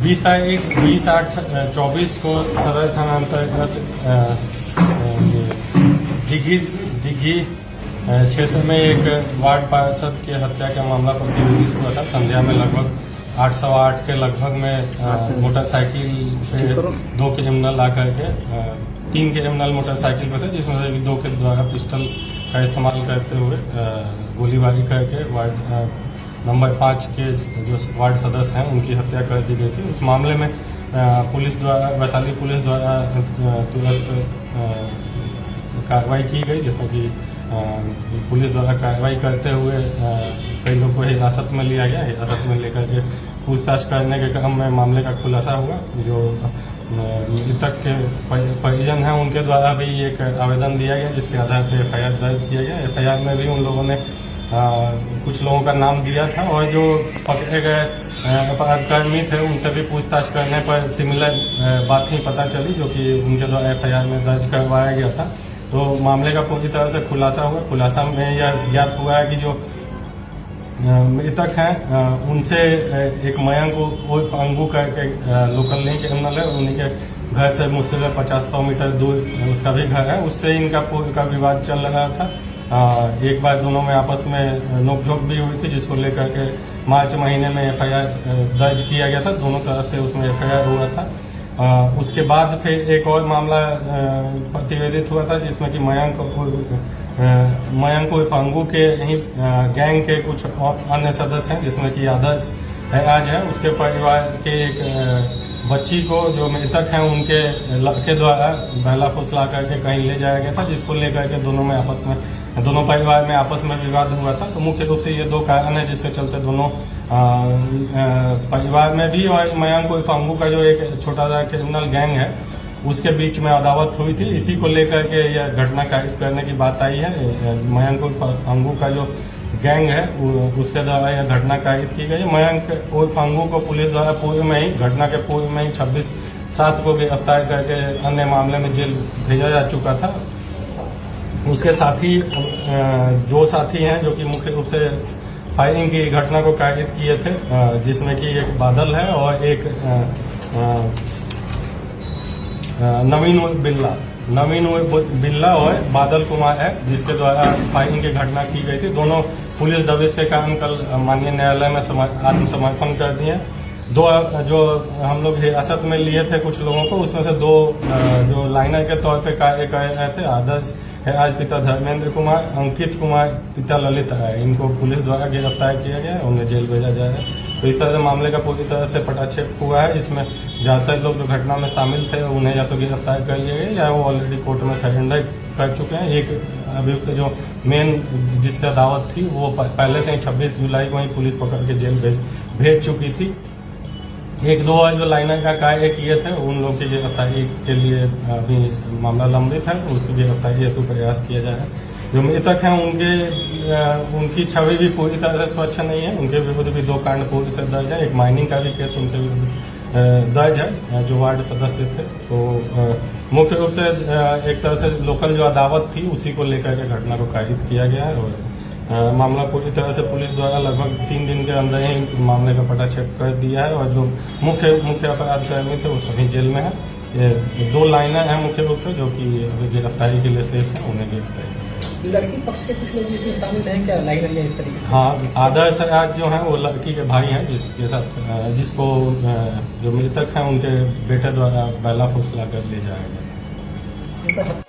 20/8/24 को सदर थाना अंतर्गत दिघी क्षेत्र में एक वार्ड पार्षद की हत्या का मामला प्रतिवेदित हुआ था। संध्या में लगभग 8:15 के लगभग में मोटरसाइकिल पे 2 क्रिमिनल आकर के 3 क्रिमिनल मोटरसाइकिल पे थे, जिसमें से 2 के द्वारा पिस्टल का इस्तेमाल करते हुए गोलीबारी करके वार्ड नंबर 5 के जो वार्ड सदस्य हैं उनकी हत्या कर दी गई थी। उस मामले में पुलिस द्वारा वैशाली पुलिस द्वारा तुरंत कार्रवाई की गई, जिसमें कि पुलिस द्वारा कार्रवाई करते हुए कई लोग को हिरासत में लिया गया। हिरासत में लेकर के पूछताछ करने के क्रम में मामले का खुलासा हुआ। जो मृतक के परिजन हैं उनके द्वारा भी एक आवेदन दिया गया, जिसके आधार पर FIR दर्ज किया गया। FIR में भी उन लोगों ने कुछ लोगों का नाम दिया था और जो पकड़े गए अपराधकर्मी थे उनसे भी पूछताछ करने पर सिमिलर बात ही पता चली, जो कि उनके द्वारा FIR में दर्ज करवाया गया था। तो मामले का पूरी तरह से खुलासा हुआ। खुलासा में यह ज्ञात हुआ है कि जो मृतक हैं उनसे एक मयंक उर्फ अंगू का लोकल नहीं क्रिमिनल है, उन्हीं के घर से मुश्किल 50-100 मीटर दूर उसका भी घर है। उससे इनका पूरा विवाद चल रहा था। एक बार दोनों में आपस में नोकझोंक भी हुई थी, जिसको लेकर के मार्च महीने में FIR दर्ज किया गया था। दोनों तरफ से उसमें FIR हुआ था। उसके बाद फिर एक और मामला प्रतिवेदित हुआ था, जिसमें कि मयंक उर्फ अंगू के ही गैंग के कुछ अन्य सदस्य हैं, जिसमें कि आदर्श आज है। उसके परिवार के एक बच्ची को जो मृतक हैं उनके लड़के द्वारा बहला फुसला करके कहीं ले जाया गया था, जिसको लेकर के दोनों परिवार में आपस में विवाद हुआ था। तो मुख्य रूप से ये 2 कारण है जिसके चलते दोनों परिवार में भी और मयंक उर्फ अंगू का जो एक छोटा सा क्रिमिनल गैंग है उसके बीच में अदावत हुई थी। इसी को लेकर के यह घटना कारित करने की बात आई है। मयंक उर्फ अंगू का जो गैंग है उसके द्वारा यह घटना कारित की गई। मयंक उर्फ अंगू को पुलिस द्वारा घटना के पूर्व में ही 26/7 को गिरफ्तार करके अन्य मामले में जेल भेजा जा चुका था। उसके साथी 2 साथी हैं जो कि मुख्य रूप से फायरिंग की घटना को कारित किए थे, जिसमें कि एक बादल है और एक नवीन बिल्ला और बादल कुमार है, जिसके द्वारा फायरिंग की घटना की गई थी। दोनों पुलिस दबिश के कारण कल माननीय न्यायालय में आत्मसमर्पण कर दिए। 2 जो हम लोग हिरासत में लिए थे कुछ लोगों को, उसमें से 2 जो लाइनर के तौर पे कार्य कर रहे थे। आदर्श है आज पिता धर्मेंद्र कुमार, अंकित कुमार पिता ललित है। इनको पुलिस द्वारा गिरफ्तार किया गया, उन्हें जेल भेजा जाएगा। तो इस तरह से मामले का पूरी तरह से पटाक्षेप हुआ है। इसमें ज़्यादातर लोग जो घटना में शामिल थे उन्हें या तो गिरफ्तार कर लिया गया या वो ऑलरेडी कोर्ट में सरेंडर कर चुके हैं। एक अभियुक्त जो मेन जिससे अदावत थी वो पहले से ही 26 जुलाई को ही पुलिस पकड़ के जेल भेज चुकी थी। 1-2 और जो लाइनर का कार्य किए थे उन लोगों की गिरफ्तारी के लिए अभी मामला लंबित है, तो उसकी गिरफ्तारी हेतु प्रयास किया जा रहा है। जो मृतक हैं उनकी छवि भी पूरी तरह से स्वच्छ नहीं है। उनके विरुद्ध भी 2 कांड पूर्व से दर्ज है। एक माइनिंग का भी केस उनके विरुद्ध दर्ज है, जो वार्ड सदस्य थे। तो मुख्य रूप से एक तरह से लोकल जो अदावत थी उसी को लेकर के घटना को कारित किया गया है और मामला पूरी तरह से पुलिस द्वारा लगभग 3 दिन के अंदर ही मामले का पटाक्षेप कर दिया है और जो मुख्य अपराधकर्मी थे वो सभी जेल में है। ये 2 लाइनर हैं मुख्य रूप से जो कि अभी गिरफ्तारी के लिए शेष है, उन्हें गिरफ्तारी। लड़की पक्ष के कुछ लोग इसमें शामिल हैं क्या, लाइनर या इस तरीके से? हाँ, आदर्श आज जो है वो लड़की के भाई हैं, जिसके साथ जिसको जो मृतक हैं उनके बेटे द्वारा बहला फुसला कर ले जाया गया था।